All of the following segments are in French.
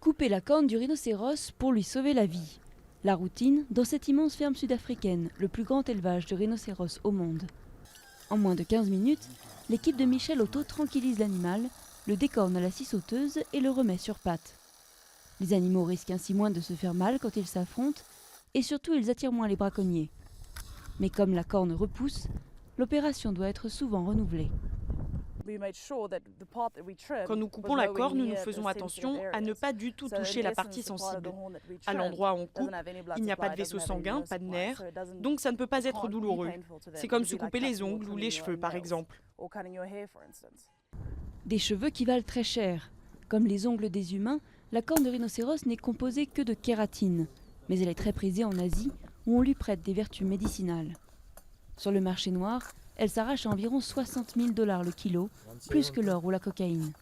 Couper la corne du rhinocéros pour lui sauver la vie. La routine dans cette immense ferme sud-africaine, le plus grand élevage de rhinocéros au monde. En moins de 15 minutes, l'équipe de Michel Otto tranquillise l'animal, le décorne à la scie sauteuse et le remet sur pattes. Les animaux risquent ainsi moins de se faire mal quand ils s'affrontent et surtout ils attirent moins les braconniers. Mais comme la corne repousse, l'opération doit être souvent renouvelée. Quand nous coupons la corne, nous faisons attention à ne pas du tout toucher la partie sensible. À l'endroit où on coupe, il n'y a pas de vaisseau sanguin, pas de nerfs, donc ça ne peut pas être douloureux. C'est comme se couper les ongles ou les cheveux par exemple. Des cheveux qui valent très cher. Comme les ongles des humains, la corne de rhinocéros n'est composée que de kératine, mais elle est très prisée en Asie où on lui prête des vertus médicinales. Sur le marché noir, elle s'arrache à environ 60 000 $ le kilo, plus que l'or ou la cocaïne.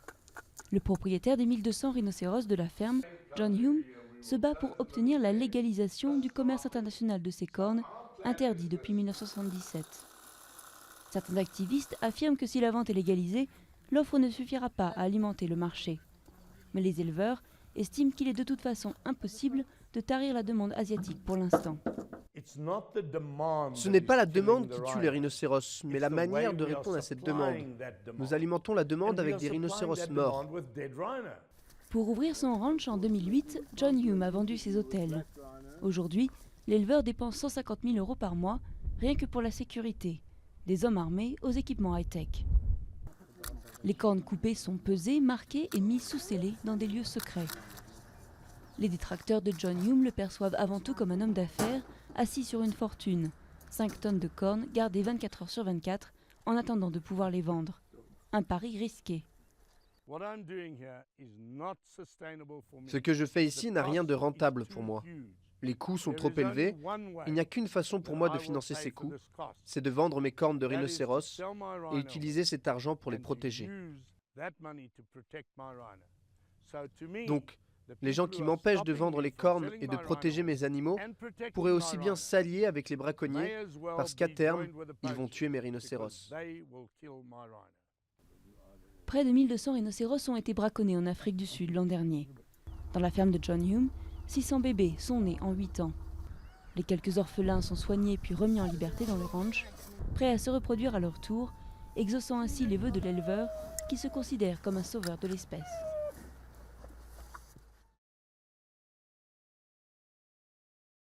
Le propriétaire des 1200 rhinocéros de la ferme, John Hume, se bat pour obtenir la légalisation du commerce international de ces cornes, interdit depuis 1977. Certains activistes affirment que si la vente est légalisée, l'offre ne suffira pas à alimenter le marché. Mais les éleveurs estiment qu'il est de toute façon impossible de tarir la demande asiatique pour l'instant. Ce n'est pas la demande qui tue les rhinocéros, mais la manière de répondre à cette demande. Nous alimentons la demande avec des rhinocéros morts. Pour ouvrir son ranch en 2008, John Hume a vendu ses hôtels. Aujourd'hui, l'éleveur dépense 150 000 € par mois, rien que pour la sécurité, des hommes armés aux équipements high-tech. Les cornes coupées sont pesées, marquées et mises sous scellés dans des lieux secrets. Les détracteurs de John Hume le perçoivent avant tout comme un homme d'affaires assis sur une fortune. 5 tonnes de cornes gardées 24 heures sur 24 en attendant de pouvoir les vendre. Un pari risqué. Ce que je fais ici n'a rien de rentable pour moi. Les coûts sont trop élevés. Il n'y a qu'une façon pour moi de financer ces coûts, c'est de vendre mes cornes de rhinocéros et utiliser cet argent pour les protéger. Donc, les gens qui m'empêchent de vendre les cornes et de protéger mes animaux pourraient aussi bien s'allier avec les braconniers parce qu'à terme, ils vont tuer mes rhinocéros. Près de 1200 rhinocéros ont été braconnés en Afrique du Sud l'an dernier. Dans la ferme de John Hume, 600 bébés sont nés en 8 ans. Les quelques orphelins sont soignés puis remis en liberté dans le ranch, prêts à se reproduire à leur tour, exaucant ainsi les vœux de l'éleveur qui se considère comme un sauveur de l'espèce.